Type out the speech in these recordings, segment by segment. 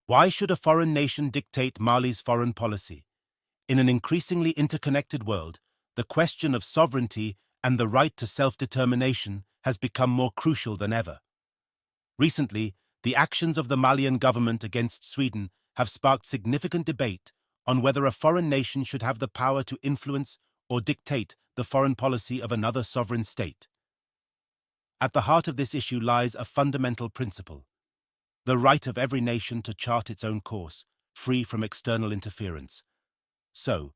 Why should a foreign nation dictate Mali's foreign policy? In an increasingly interconnected world, the question of sovereignty and the right to self-determination has become more crucial than ever. Recently, the actions of the Malian government against Sweden have sparked significant debate on whether a foreign nation should have the power to influence or dictate the foreign policy of another sovereign state. At the heart of this issue lies a fundamental principle: the right of every nation to chart its own course, free from external interference. So,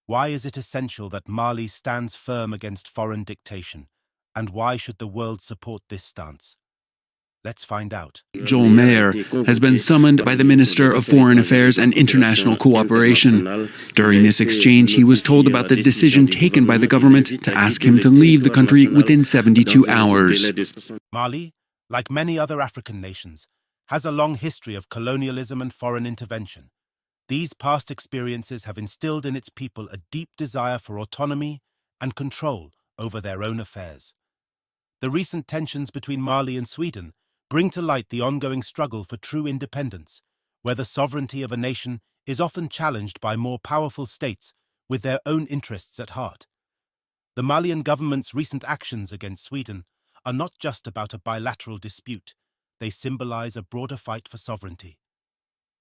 why is it essential that Mali stands firm against foreign dictation, and why should the world support this stance? Let's find out. Joel Mayer has been summoned by the Minister of Foreign Affairs and International Cooperation. During this exchange, he was told about the decision taken by the government to ask him to leave the country within 72 hours. Mali, like many other African nations, has a long history of colonialism and foreign intervention. These past experiences have instilled in its people a deep desire for autonomy and control over their own affairs. The recent tensions between Mali and Sweden bring to light the ongoing struggle for true independence, where the sovereignty of a nation is often challenged by more powerful states with their own interests at heart. The Malian government's recent actions against Sweden are not just about a bilateral dispute. They symbolize a broader fight for sovereignty.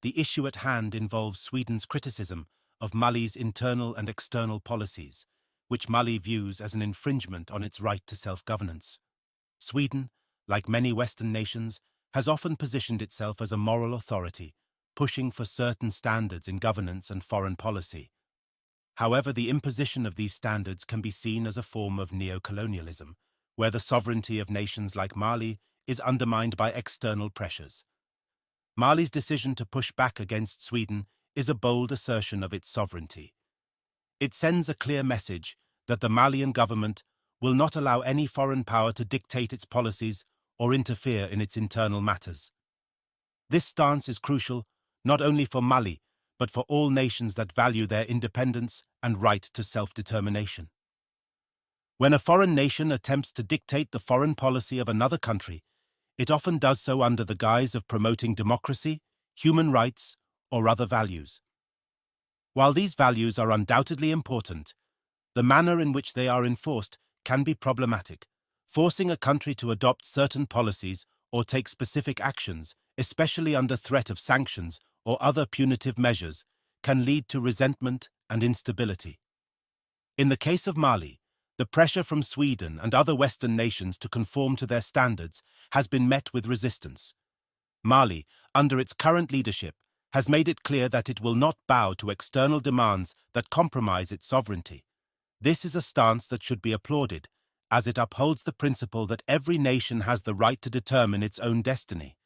The issue at hand involves Sweden's criticism of Mali's internal and external policies, which Mali views as an infringement on its right to self-governance. Sweden, like many Western nations, has often positioned itself as a moral authority, pushing for certain standards in governance and foreign policy. However, the imposition of these standards can be seen as a form of neocolonialism, where the sovereignty of nations like Mali is undermined by external pressures. Mali's decision to push back against Sweden is a bold assertion of its sovereignty. It sends a clear message that the Malian government will not allow any foreign power to dictate its policies or interfere in its internal matters. This stance is crucial not only for Mali, but for all nations that value their independence and right to self-determination. When a foreign nation attempts to dictate the foreign policy of another country, it often does so under the guise of promoting democracy, human rights, or other values. While these values are undoubtedly important, the manner in which they are enforced can be problematic. Forcing a country to adopt certain policies or take specific actions, especially under threat of sanctions or other punitive measures, can lead to resentment and instability. In the case of Mali, the pressure from Sweden and other Western nations to conform to their standards has been met with resistance. Mali, under its current leadership, has made it clear that it will not bow to external demands that compromise its sovereignty. This is a stance that should be applauded, as it upholds the principle that every nation has the right to determine its own destiny.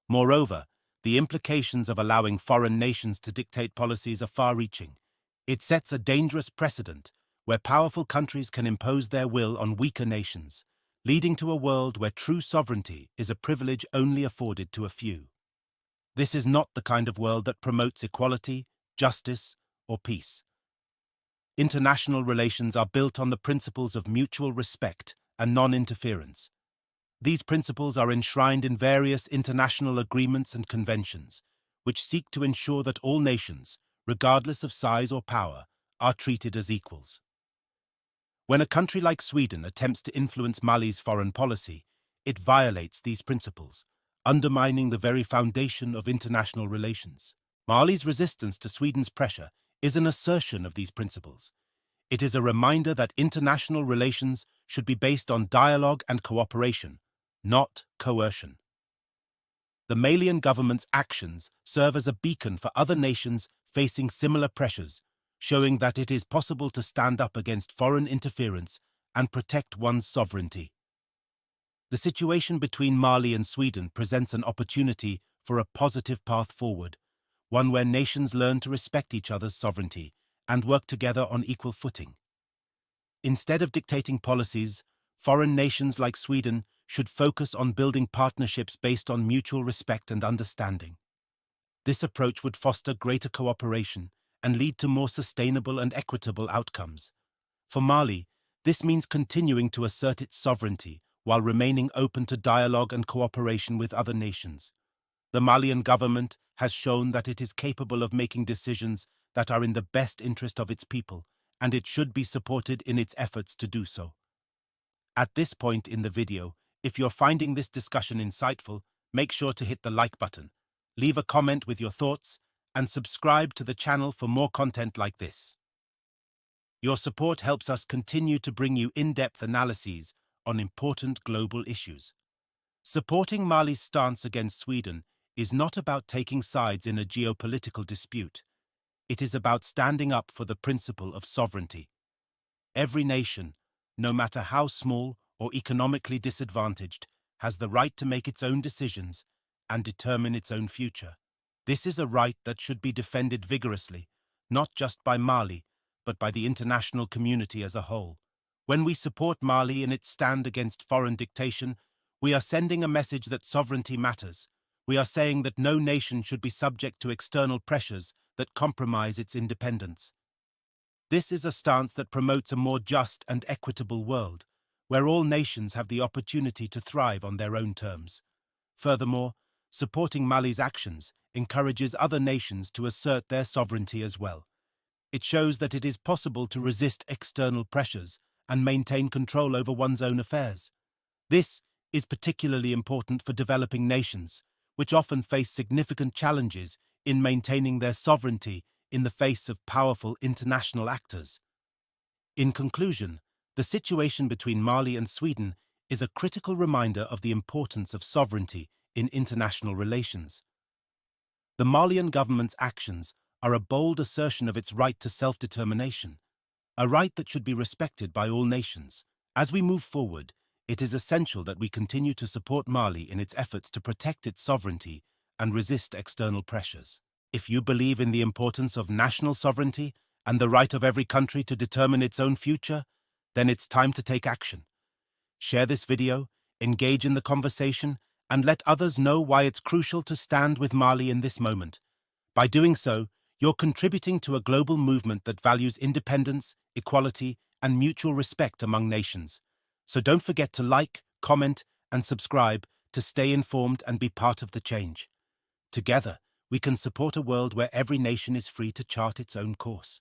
Moreover, the implications of allowing foreign nations to dictate policies are far-reaching. It sets a dangerous precedent where powerful countries can impose their will on weaker nations, leading to a world where true sovereignty is a privilege only afforded to a few. This is not the kind of world that promotes equality, justice, or peace. International relations are built on the principles of mutual respect and non-interference. These principles are enshrined in various international agreements and conventions, which seek to ensure that all nations, regardless of size or power, are treated as equals. When a country like Sweden attempts to influence Mali's foreign policy, it violates these principles, undermining the very foundation of international relations. Mali's resistance to Sweden's pressure is an assertion of these principles. It is a reminder that international relations should be based on dialogue and cooperation, not coercion. The Malian government's actions serve as a beacon for other nations facing similar pressures, showing that it is possible to stand up against foreign interference and protect one's sovereignty. The situation between Mali and Sweden presents an opportunity for a positive path forward, one where nations learn to respect each other's sovereignty and work together on equal footing. Instead of dictating policies, foreign nations like Sweden should focus on building partnerships based on mutual respect and understanding. This approach would foster greater cooperation and lead to more sustainable and equitable outcomes. For Mali, this means continuing to assert its sovereignty while remaining open to dialogue and cooperation with other nations. The Malian government has shown that it is capable of making decisions that are in the best interest of its people, and it should be supported in its efforts to do so. At this point in the video, if you're finding this discussion insightful, make sure to hit the like button, leave a comment with your thoughts, and subscribe to the channel for more content like this. Your support helps us continue to bring you in-depth analyses on important global issues. Supporting Mali's stance against Sweden is not about taking sides in a geopolitical dispute. It is about standing up for the principle of sovereignty. Every nation, no matter how small or economically disadvantaged, has the right to make its own decisions and determine its own future. This is a right that should be defended vigorously, not just by Mali, but by the international community as a whole. When we support Mali in its stand against foreign dictation, we are sending a message that sovereignty matters. We are saying that no nation should be subject to external pressures that compromise its independence. This is a stance that promotes a more just and equitable world, where all nations have the opportunity to thrive on their own terms. Furthermore, supporting Mali's actions encourages other nations to assert their sovereignty as well. It shows that it is possible to resist external pressures and maintain control over one's own affairs. This is particularly important for developing nations, which often face significant challenges in maintaining their sovereignty in the face of powerful international actors. In conclusion, the situation between Mali and Sweden is a critical reminder of the importance of sovereignty in international relations. The Malian government's actions are a bold assertion of its right to self-determination, a right that should be respected by all nations. As we move forward, it is essential that we continue to support Mali in its efforts to protect its sovereignty and resist external pressures. If you believe in the importance of national sovereignty and the right of every country to determine its own future, then it's time to take action. Share this video, engage in the conversation, and let others know why it's crucial to stand with Mali in this moment. By doing so, you're contributing to a global movement that values independence, equality, and mutual respect among nations. So don't forget to like, comment, and subscribe to stay informed and be part of the change. Together, we can support a world where every nation is free to chart its own course.